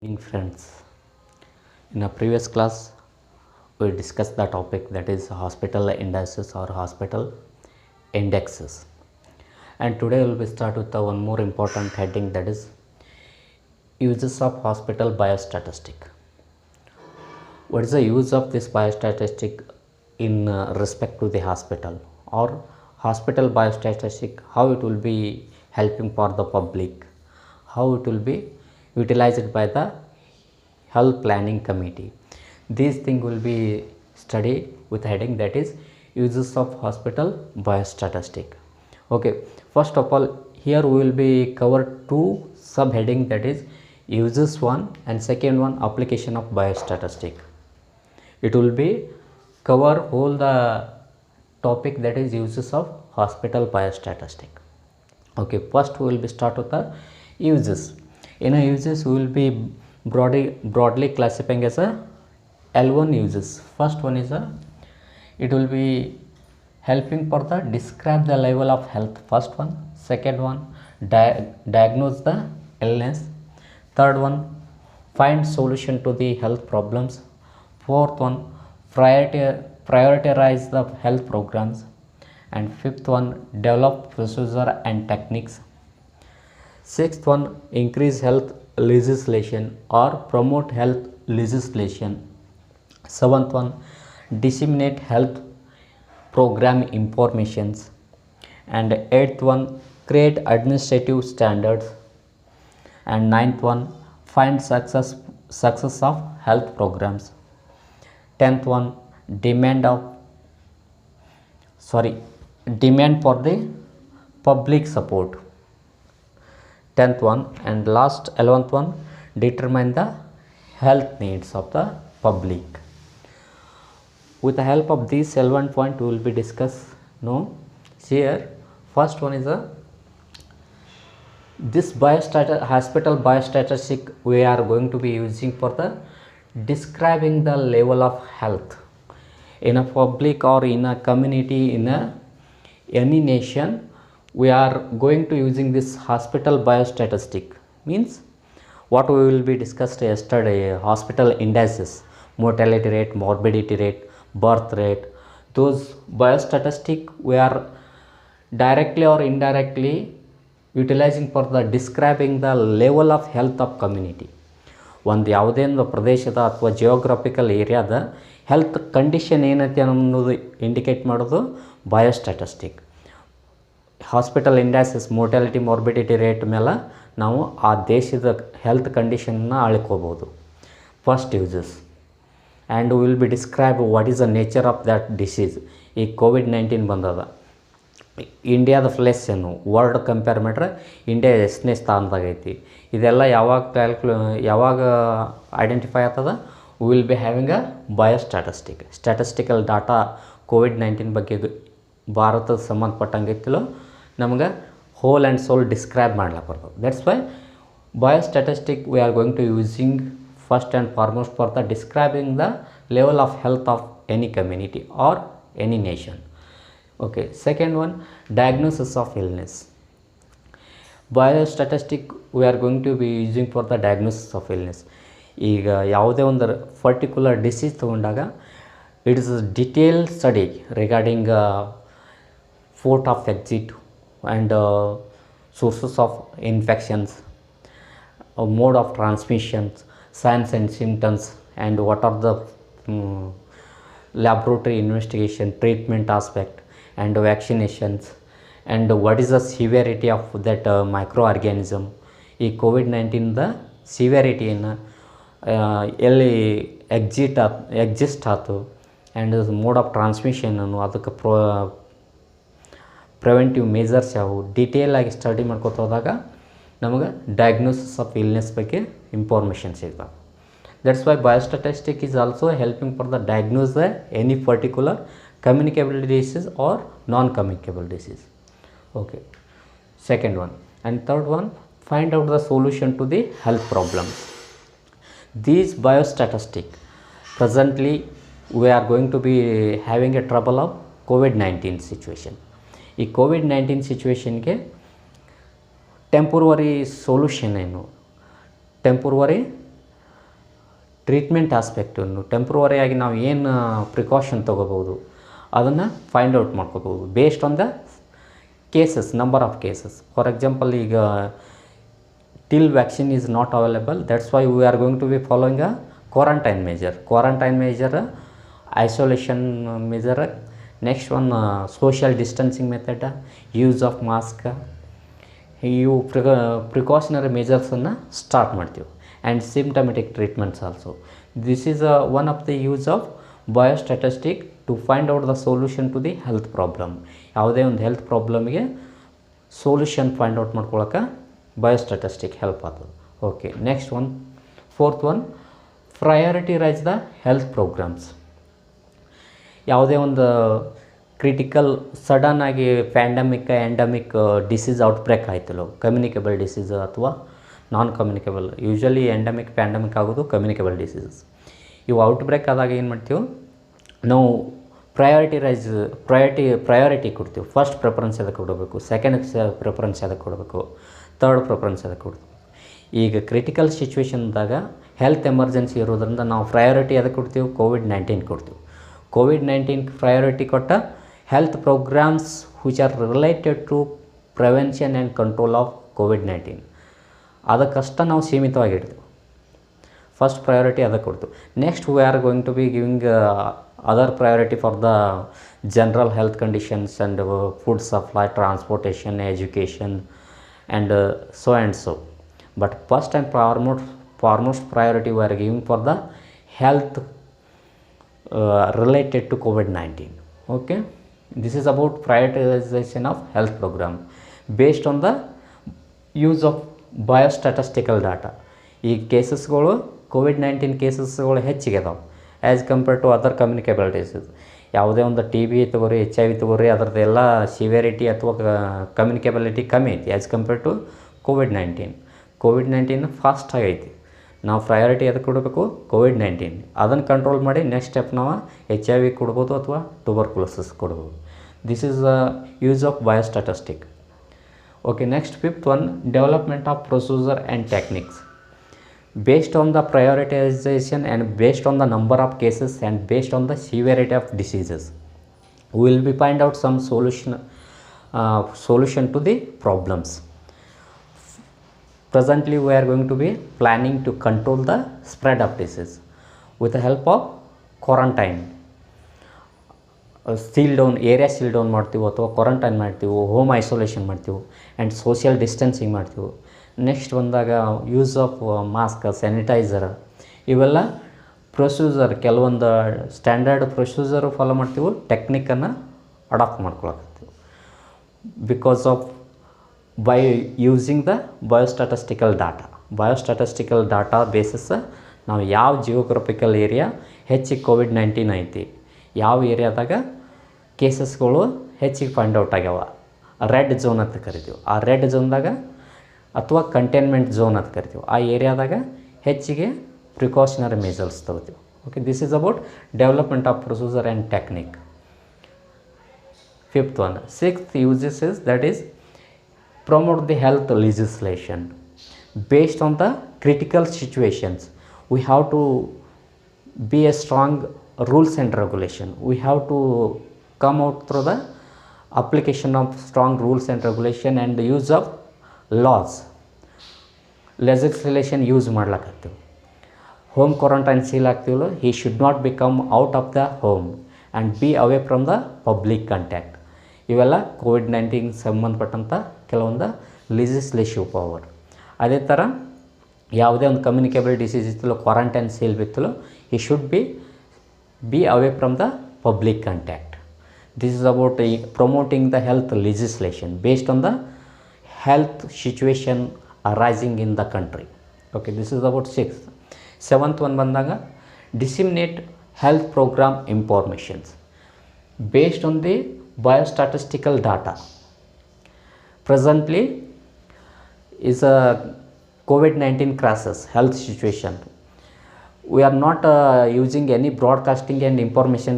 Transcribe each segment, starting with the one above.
Evening friends, in a previous class we discussed the topic that is hospital indices or hospital indexes, and today we will start with the one more important heading, that is uses of hospital biostatistic. What is the use of this biostatistic in respect to the hospital, or hospital biostatistic, how it will be helping for the public, how it will be utilized by the health planning committee. These things will be studied with heading that is uses of hospital biostatistic. Okay, first of all, here we will be cover two subheading, that is uses one and second one application of biostatistic. It will be cover whole the topic, that is uses of hospital biostatistic. Okay, first we will be start with the uses. In a uses we will be broadly classifying as a L1 uses. First one is it will be helping for the describe the level of health. First one. Second one, diagnose the illness. Third one, find solution to the health problems. Fourth one, prioritize the health programs. And fifth one, develop procedure and techniques. Sixth one, increase health legislation or promote health legislation. Seventh one, disseminate health program informations. And eighth one, create administrative standards. And ninth one, find success of health programs. 10th one, demand for the public support. 10th one, and last 11th one, determine the health needs of the public. With the help of these 11 points we will be discuss now. Here first one is this hospital biostatistic we are going to be using for the describing the level of health in a public or in a community, in any nation. We are going to using this hospital biostatistic, means what we will be discussed yesterday, hospital indices, mortality rate, morbidity rate, birth rate. Those biostatistic we are directly or indirectly utilizing for the describing the level of health of community. ಒಂದು ಯಾವುದೇ ಒಂದು ಪ್ರದೇಶದ ಅಥವಾ geographical ಏರಿಯಾದ health condition ಏನೈತಿ ಅನ್ನೋದು indicate ಮಾಡೋದು biostatistic. Hospital indices, mortality morbidity rate ಮೇಲೆ ನಾವು ಆ ದೇಶದ ಹೆಲ್ತ್ ಕಂಡೀಷನ್ನ ಅಳ್ಕೋಬೋದು. First uses and will be describe what is the nature of that disease. ಈ ಕೋವಿಡ್-19 ಬಂದದ, ಇಂಡಿಯಾದ ಪ್ಲೇಸ್ ಏನು, ವರ್ಲ್ಡ್ ಕಂಪೇರ್ ಮಾಡ್ರೆ ಇಂಡಿಯಾ ಎಷ್ಟನೇ ಸ್ಥಾನದಾಗ ಐತಿ, ಇದೆಲ್ಲ ಯಾವಾಗ ಐಡೆಂಟಿಫೈ ಆಗ್ತದ. Will be having a biostatistic, statistical data ಕೋವಿಡ್-19 ಬಗ್ಗೆ ಭಾರತದ ಸಂಬಂಧಪಟ್ಟಂಗೆ ಇತ್ತಲೋ ನಮ್ಗೆ ಹೋಲ್ ಆ್ಯಂಡ್ ಸೋಲ್ ಡಿಸ್ಕ್ರೈಬ್ ಮಾಡ್ಲಿಕ್ಕೆ ಬರ್ತದೆ. That's why biostatistic we are going to using first and foremost for the describing the level of health of any community or any nation. Okay, second one, diagnosis of illness. Biostatistic we are going to be using for the diagnosis of illness. ಈಗ ಯಾವುದೇ ಒಂದು particular disease ತೊಗೊಂಡಾಗ it is detail study regarding fort of exit and sources of infections, mode of transmissions, signs and symptoms, and what are the laboratory investigation, treatment aspect, and vaccinations, and what is the severity of that microorganism. ಈ ಕೋವಿಡ್-19ದ ಸಿವಿಯಾರಿಟಿಯನ್ನು ಎಲ್ಲಿ exist ಆಯ್ತು and mode of ಟ್ರಾನ್ಸ್ಮಿಷನನ್ನು, ಅದಕ್ಕೆ preventive measures ಯಾವುವು, ಡೀಟೇಲಾಗಿ study ಮಾಡ್ಕೊತ ಹೋದಾಗ ನಮಗೆ diagnosis of illness ಬಗ್ಗೆ information ಸಿಗ್ತವೆ. That's why biostatistic is also helping for the diagnose the any particular communicable disease or non-communicable disease. Okay, second one. And third one, find out the solution to the health problems. These biostatistic, presently we are going to be having a trouble of COVID-19 situation. ಈ ಕೋವಿಡ್-19 ಸಿಚುವೇಶನ್ಗೆ temporary solution ಏನು, temporary treatment ಆಸ್ಪೆಕ್ಟನ್ನು ಟೆಂಪ್ರವರಿಯಾಗಿ ನಾವು ಏನು precaution ತೊಗೋಬೋದು ಅದನ್ನು ಫೈಂಡ್ ಔಟ್ ಮಾಡ್ಕೋಬೋದು based on the cases, number of cases. For example, ಈಗ till vaccine is not available, that's why we are going to be following a quarantine measure, isolation measure, next one social distancing method, use of mask, ಇವು precautionary ಮೇಜರ್ಸನ್ನು start ಮಾಡ್ತೀವಿ. And symptomatic treatments also. This is one of the use of biostatistic to find out the solution to the health problem. ಯಾವುದೇ ಒಂದು health ಪ್ರಾಬ್ಲಮ್ಗೆ solution find out ಮಾಡ್ಕೊಳಕ್ಕೆ biostatistic help ಆಗ್ತದೆ. Okay, next one, fourth one, prioritize the health programs. ಯಾವುದೇ ಒಂದು critical ಸಡನ್ನಾಗಿ endemic disease outbreak ಆಯ್ತಲ್ಲ, communicable disease ಅಥವಾ non communicable, usually endemic pandemic ಆಗೋದು ಕಮ್ಯುನಿಕೇಬಲ್ ಡಿಸೀಸಸ್. ಇವು ಔಟ್ಬ್ರೇಕ್ ಆದಾಗ ಏನು ಮಾಡ್ತೀವಿ ನಾವು, ಪ್ರಯಾರಿಟಿ ಕೊಡ್ತೀವಿ. ಫಸ್ಟ್ ಪ್ರಿಫರೆನ್ಸ್ ಅದಕ್ಕೆ ಕೊಡಬೇಕು, ಸೆಕೆಂಡ್ ಪ್ರಿಫರೆನ್ಸ್ ಅದಕ್ಕೆ ಕೊಡಬೇಕು, ಥರ್ಡ್ ಪ್ರಿಫರೆನ್ಸ್ ಅದಕ್ಕೆ ಕೊಡ್ತೀವಿ. ಈಗ ಕ್ರಿಟಿಕಲ್ ಸಿಚುವೇಶನ್ದಾಗ ಹೆಲ್ತ್ ಎಮರ್ಜೆನ್ಸಿ ಇರೋದ್ರಿಂದ ನಾವು ಪ್ರಯಾರಿಟಿ ಅದಕ್ಕೆ ಕೊಡ್ತೀವಿ, ಕೋವಿಡ್-19 ಕೊಡ್ತೀವಿ. ಕೋವಿಡ್-19 ಪ್ರಯಾರಿಟಿ ಕೊಟ್ಟ health programs which are related to prevention and control of ಕೋವಿಡ್-19 ಅದಕ್ಕಷ್ಟ ನಾವು ಸೀಮಿತವಾಗಿಡ್ತೀವಿ. ಫಸ್ಟ್ ಪ್ರಯಾರಿಟಿ ಅದಕ್ಕೆ ಕೊಡ್ತೀವಿ. Next we are going to be giving other priority for the general health conditions and food supply, transportation, education and so. But first and foremost priority we are giving for the health related to COVID-19. Okay, this is about prioritization of health program based on the use of biostatistical data. ಈ ಕೇಸಸ್ಗಳು COVID-19 ಕೇಸಸ್ಗಳು ಹೆಚ್ಚಿಗೆ ಅದಾವೆ as compared to other communicable disease. ಯಾವುದೇ ಒಂದು TB ತಗೋರಿ, HIV ತಗೋರಿ, ಅದರದ್ದೆಲ್ಲ severity ಅಥವಾ communicability ಕಮ್ಮಿ ಐತಿ ಆ್ಯಸ್ ಕಂಪೇರ್ಡ್ ಟು ಕೋವಿಡ್-19 ಫಾಸ್ಟ್ ಆಗೈತಿ. ನಾವು ಪ್ರಯಾರಿಟಿ ಅದಕ್ಕೆ ಕೊಡಬೇಕು, ಕೋವಿಡ್-19 ಅದನ್ನು ಕಂಟ್ರೋಲ್ ಮಾಡಿ ನೆಕ್ಸ್ಟ್ ಸ್ಟೆಪ್ ನಾವು HIV ಕೊಡ್ಬೋದು ಅಥವಾ ಟ್ಯೂಬರ್ಕ್ಯುಲೋಸಿಸ್ ಕೊಡ್ಬೋದು. This is the use of biostatistic. Okay, next fifth one, development of procedure and techniques. Based on the prioritization and based on the number of cases and based on the severity of diseases, we will be find out some solution to the problems. Presently we are going to be planning to control the spread of disease with the help of quarantine. Seal down ಮಾಡ್ತೀವಿ ಅಥವಾ quarantine ಮಾಡ್ತೀವಿ, home isolation ಮಾಡ್ತೀವಿ and social distancing ಮಾಡ್ತೀವಿ. Next ಬಂದಾಗ use of mask, sanitizer, ಇವೆಲ್ಲ procedure, ಕೆಲವೊಂದು standard procedure follow ಮಾಡ್ತೀವಿ, ಟೆಕ್ನಿಕ್ಕನ್ನು ಅಡಾಪ್ಟ್ ಮಾಡ್ಕೊಳಕತ್ತೀವಿ. Because of by using the biostatistical data basis ನಾವು ಯಾವ ಜಿಯೋಗ್ರಫಿಕಲ್ ಏರಿಯಾ ಹೆಚ್ಚಿಗೆ ಕೋವಿಡ್-19 ಐತಿ, ಯಾವ ಏರಿಯಾದಾಗ ಕೇಸಸ್ಗಳು ಹೆಚ್ಚಿಗೆ ಫೈಂಡ್ ಔಟ್ ಆಗ್ಯಾವ, ರೆಡ್ ಝೋನ್ ಅಂತ ಕರಿತೀವಿ. ಆ ರೆಡ್ ಝೋನ್ದಾಗ ಅಥವಾ ಕಂಟೈನ್ಮೆಂಟ್ ಝೋನ್ ಅಂತ ಕರಿತೀವಿ, ಆ ಏರಿಯಾದಾಗ ಹೆಚ್ಚಿಗೆ ಪ್ರಿಕಾಷನರಿ ಮೆಜರ್ಸ್ ತಗೋತೀವಿ. Okay, this is about development of procedure and technique. Fifth one. Sixth uses is that is promote the health legislation based on the critical situations. We have to be a strong rules and regulation. We have to come out through the application of strong rules and regulation and the use of laws. Legislation use ಮಾಡ್ಲಕತ್ತೀವಿ. Home quarantine seal ಆಗ್ತೀವಲ್ಲ, he should not become out of the home and be away from the public contact. ಇವೆಲ್ಲ ಕೋವಿಡ್-19 ಸಂಬಂಧಪಟ್ಟಂಥ ಕೆಲವೊಂದು legislative power. ಅದೇ ಥರ ಯಾವುದೇ ಒಂದು ಕಮ್ಯುನಿಕೇಬಲ್ ಡಿಸೀಸ್ ಇತ್ತಲೋ, ಕ್ವಾರಂಟೈನ್ ಸೀಲ್ ಬಿತ್ತಲೋ, he should be away from the public contact. This is about promoting the health legislation based on the health situation arising in the country. Okay, this is about six. Seventh one ಬಂದಾಗ disseminate health program informations based on the biostatistical data. Presently is a COVID-19 crisis health situation. We are not using any broadcasting and information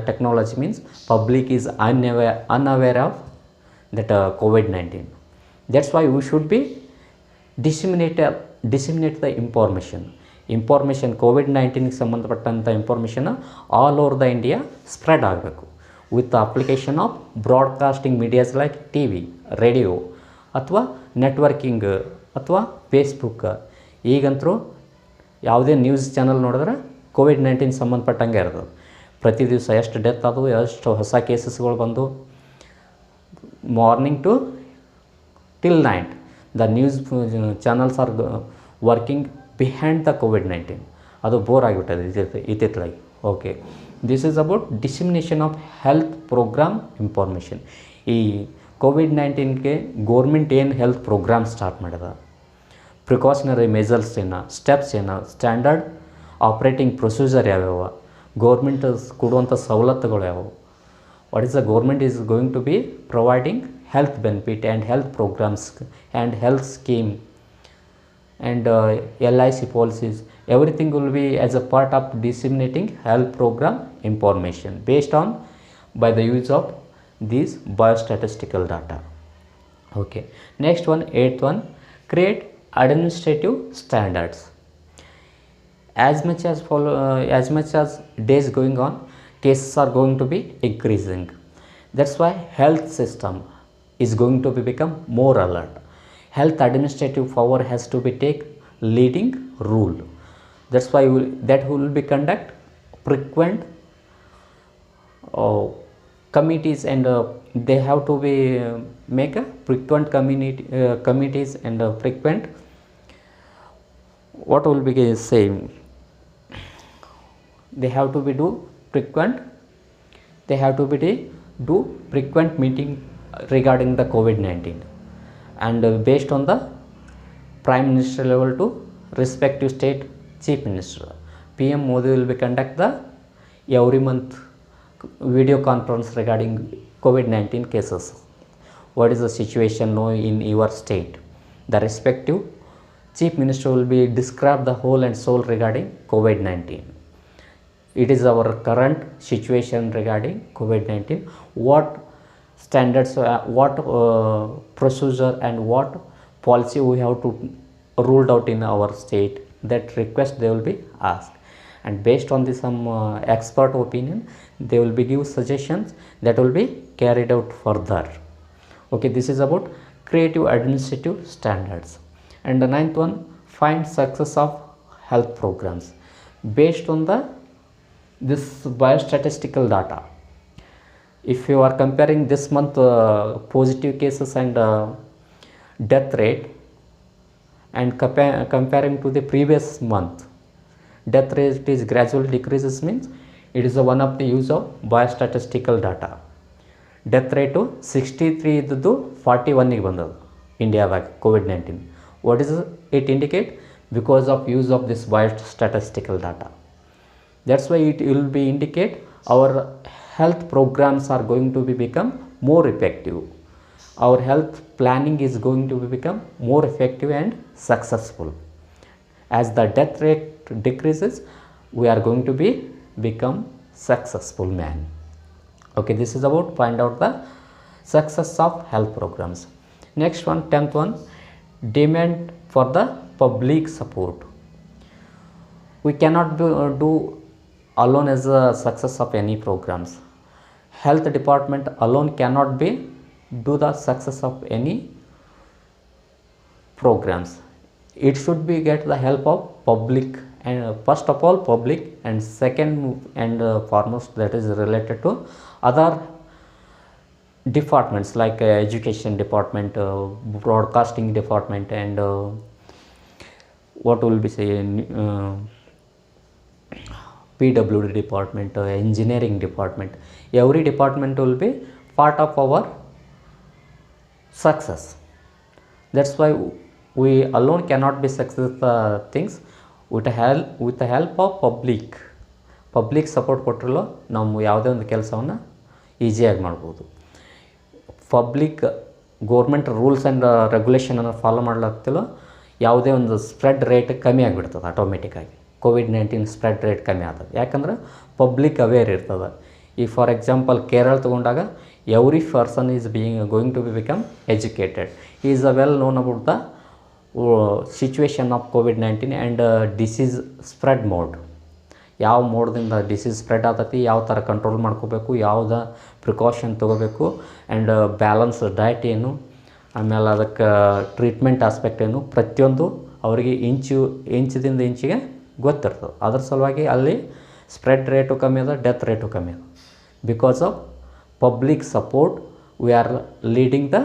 technology, means public is unaware of that COVID-19. That's why we should be disseminate the information. Information ಕೋವಿಡ್-19ಗೆ ಸಂಬಂಧಪಟ್ಟಂಥ information all over the India spread ಆಗಬೇಕು with application of broadcasting medias like T V, radio ಅಥವಾ networking ಅಥವಾ Facebook. ಈಗಂತರೂ ಯಾವುದೇ news channel ನೋಡಿದ್ರೆ COVID-19 ಸಂಬಂಧಪಟ್ಟಂಗೆ ಇರ್ತದೆ. ಪ್ರತಿ ದಿವಸ ಎಷ್ಟು ಡೆತ್ ಆದವು, ಎಷ್ಟು ಹೊಸ ಕೇಸಸ್ಗಳು ಬಂದು, morning to till night the news channels are working behind the ಕೋವಿಡ್-19. ಅದು ಬೋರ್ ಆಗಿಬಿಟ್ಟದೆ ಇತ್ತಿತ್ತಲಾಗಿ. Okay, this is about dissemination of health program information. ಈ ಕೋವಿಡ್-19ಗೆ ಗೋರ್ಮೆಂಟ್ ಏನು ಹೆಲ್ತ್ ಪ್ರೋಗ್ರಾಮ್ ಸ್ಟಾರ್ಟ್ ಮಾಡ್ಯದ, ಪ್ರಿಕಾಷನರಿ ಮೆಜರ್ಸ್ ಏನು, ಸ್ಟೆಪ್ಸ್ ಏನು, ಸ್ಟ್ಯಾಂಡರ್ಡ್ ಆಪ್ರೇಟಿಂಗ್ ಪ್ರೊಸೀಜರ್ ಯಾವ್ಯಾವ, ಗೋರ್ಮೆಂಟ್ ಕೊಡುವಂಥ ಸವಲತ್ತುಗಳು ಯಾವುವು, what is the government is going to be providing health benefit and health programs and health scheme and LIC policies. Everything will be as a part of disseminating health program information based on by the use of these biostatistical data. Okay, next one, eighth one, create administrative standards. As much as days going on, cases are going to be increasing. That's why health system is going to be become more alert. Health administrative power has to be take leading role. That's why that will be conduct frequent committees and they have to be make a frequent committees and frequent what will be saying, they have to be do frequent meeting regarding the COVID-19 and based on the Prime Minister level to respective state Chief Minister. PM Modi will be conduct the every month video conference regarding COVID-19 cases. What is the situation now in your state? The respective Chief Minister will be describe the whole and soul regarding COVID-19. It is our current situation regarding COVID-19. What standards, what procedure and what policy we have to ruled out in our state, that request they will be asked, and based on this some expert opinion they will be give suggestions that will be carried out further. Okay, this is about creative administrative standards. And the ninth one, find success of health programs based on this biostatistical data. If you are comparing this month positive cases and death rate and comparing to the previous month, death rate is gradually decreases, means it is one of the use of biostatistical data. Death rate 63 ಇದ್ದದ್ದು 41 ಗೆ ಬಂದದ್ದು ಇಂಡಿಯಾದಾಗ COVID-19. What is it indicate? Because of use of this biostatistical data. That's why it will be indicate our health programs are going to be become more effective. Our health planning is going to be become more effective and successful. As the death rate decreases, we are going to be become successful man. Okay, this is about find out the success of health programs. Next one, 10th one, demand for the public support. We cannot do alone as a success of any programs. Health department alone cannot be do the success of any programs. It should be get the help of public, and first of all public, and second and foremost that is related to other departments like education department, broadcasting department, and what will be saying PWD department, engineering department. Every department will be part of our success. That's why we alone cannot be success things. With the help of public support ಕೊಟ್ಟರಲ್ಲ ನಾವು ಯಾವುದೇ ಒಂದು ಕೆಲಸವನ್ನು ಈಸಿಯಾಗಿ ಮಾಡ್ಬೋದು. Public government rules and ರೆಗ್ಯುಲೇಷನನ್ನು follow ಮಾಡ್ಲಾಗ್ತಿಲ್ಲ, ಯಾವುದೇ ಒಂದು ಸ್ಪ್ರೆಡ್ ರೇಟ್ ಕಮ್ಮಿ ಆಗಿಬಿಡ್ತದೆ ಆಟೋಮೆಟಿಕ್ಕಾಗಿ. COVID-19 ಸ್ಪ್ರೆಡ್ ರೇಟ್ ಕಮ್ಮಿ ಆಗ್ತದೆ, ಯಾಕಂದ್ರೆ ಪಬ್ಲಿಕ್ ಅವೇರ್ ಇರ್ತದೆ. ಈ ಫಾರ್ ಎಕ್ಸಾಂಪಲ್ ಕೇರಳ ತೊಗೊಂಡಾಗ every person is going to be become educated. he is well known about the situation of ಕೋವಿಡ್-19 ಆ್ಯಂಡ್ ಡಿಸೀಸ್ ಸ್ಪ್ರೆಡ್ ಮೋಡ್, ಯಾವ ಮೋಡ್ದಿಂದ ಡಿಸೀಸ್ ಸ್ಪ್ರೆಡ್ ಆಗ್ತೈತಿ, ಯಾವ ಥರ ಕಂಟ್ರೋಲ್ ಮಾಡ್ಕೋಬೇಕು, ಯಾವುದ ಪ್ರಿಕಾಷನ್ ತೊಗೋಬೇಕು, ಆ್ಯಂಡ್ ಬ್ಯಾಲೆನ್ಸ್ ಡಯಟ್ ಏನು, ಆಮೇಲೆ ಅದಕ್ಕೆ ಟ್ರೀಟ್ಮೆಂಟ್ ಆಸ್ಪೆಕ್ಟ್ ಏನು, ಪ್ರತಿಯೊಂದು ಅವರಿಗೆ ಇಂಚಿದಿಂದ ಇಂಚಿಗೆ ಗೊತ್ತಿರ್ತದೆ. ಅದ್ರ ಸಲುವಾಗಿ ಅಲ್ಲಿ ಸ್ಪ್ರೆಡ್ ರೇಟು ಕಮ್ಮಿ ಅದ, ಡೆತ್ ರೇಟು ಕಮ್ಮಿ ಅದ. Because of public support we are leading the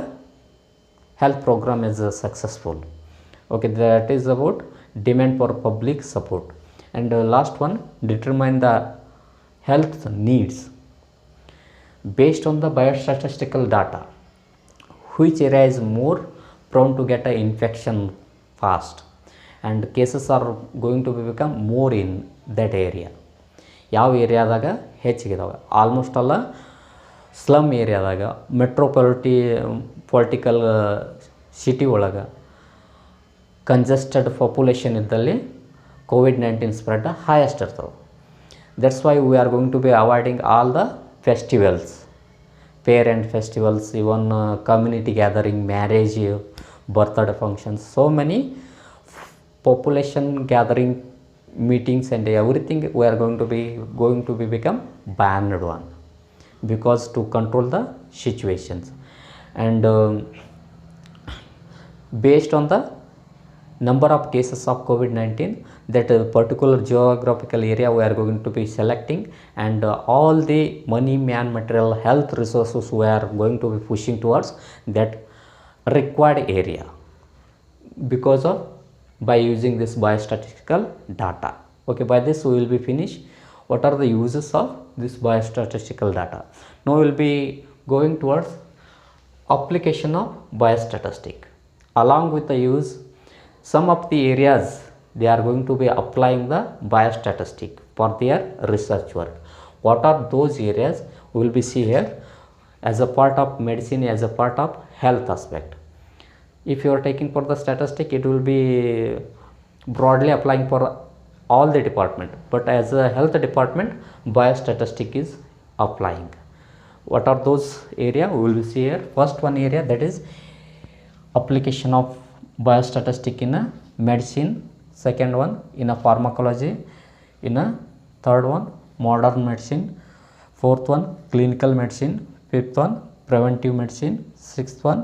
health program is successful. Okay, that is about demand for public support. And last one, determine the health needs based on the biostatistical data. Which area is more prone to get an infection fast, and cases are going to become more in that area. ಯಾವ ಏರಿಯಾದಾಗ ಹೆಚ್ಚಿಗಿದಾವೆ, almost ಅಲ್ಲ slum ಏರಿಯಾದಾಗ, political city ಒಳಗೆ congested population ಇದ್ದಲ್ಲಿ ಕೋವಿಡ್-19 spread highest ಇರ್ತವೆ. That's why we are going to be avoiding all the festivals, parent festivals, even community gathering, marriage, birthday functions, so many population gathering meetings and everything we are going to be become banned one, because to control the situations. And based on the number of cases of COVID-19, that particular geographical area we are going to be selecting, and all the money, man, material, health resources we are going to be pushing towards that required area, because of by using this biostatistical data. Okay, by this we will be finished. What are the uses of this biostatistical data? Now we will be going towards application of biostatistic. Along with the use, some of the areas they are going to be applying the biostatistic for their research work. What are those areas? We will be see here as a part of medicine, as a part of health aspect. If you are taking for the statistic, it will be broadly applying for all the department, but as a health department, biostatistic is applying. What are those area? We will see here. First one area, that is application of biostatistic in a medicine. Second one in a pharmacology. In a third one, modern medicine. Fourth one, clinical medicine. Fifth one, preventive medicine. Sixth one,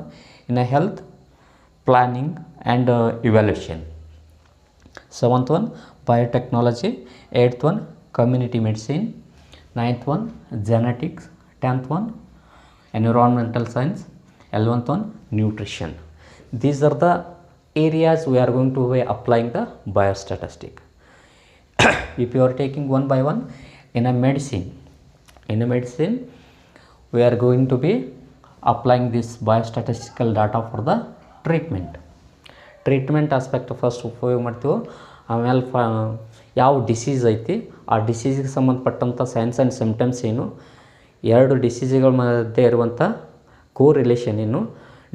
in a health planning and evaluation. Seventh one, biotechnology. Eighth one, community medicine. Ninth one, genetics. 10th one, environmental science. 11th one, nutrition. These are the areas we are going to be applying the biostatistic. If you are taking one by one, in a medicine we are going to be applying this biostatistical data for the treatment aspect first ಉಪಯೋಗ ಮಾಡ್ತೀವಿ. ಆಮೇಲೆ ಯಾವ disease ಐತಿ, ಆ ಡಿಸೀಸಿಗೆ ಸಂಬಂಧಪಟ್ಟಂಥ science and symptoms ಏನು, ಎರಡು ಡಿಸೀಸ್ಗಳ ಮಧ್ಯೆ ಇರುವಂಥ ರಿಲೇಷನ್ ಏನು,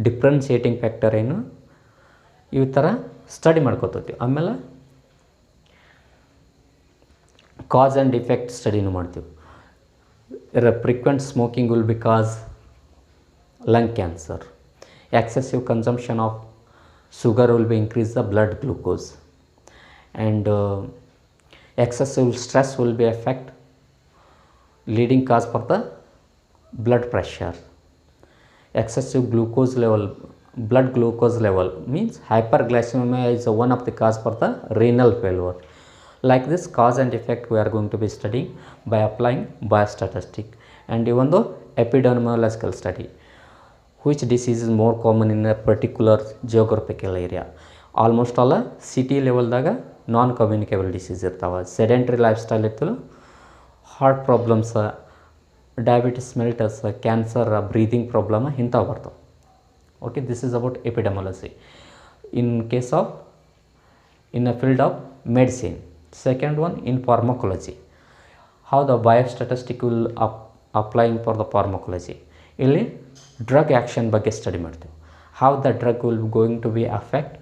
ಡಿಫ್ರೆನ್ಸಿಯೇಟಿಂಗ್ ಫ್ಯಾಕ್ಟರ್ ಏನು, ಈ ಥರ ಸ್ಟಡಿ ಮಾಡ್ಕೋತೀವಿ. ಆಮೇಲೆ ಕಾಸ್ ಆ್ಯಂಡ್ ಇಫೆಕ್ಟ್ ಸ್ಟಡಿನೂ ಮಾಡ್ತೀವಿ. Frequent smoking will be cause lung cancer. Excessive consumption of sugar will be increase the blood glucose, and excessive stress will be affect leading cause for the blood pressure. Excessive glucose level, blood glucose level means hyperglycemia is one of the cause for the renal failure. Like this cause and effect we are going to be studying by applying biostatistic. And even though epidemiological study, which disease is more common in a particular geographical area. Almost all city level daga non communicable disease irtava, sedentary lifestyle ittulu, heart problems, diabetes mellitus, cancer, breathing problem inta bartav. Okay, this is about epidemiology. In case of in a field of medicine. Second one, in pharmacology, how the biostatistic will applying for the pharmacology. ಇಲ್ಲಿ drug action ಬಗ್ಗೆ study ಮಾಡ್ತೀವಿ. How the drug will going to be affect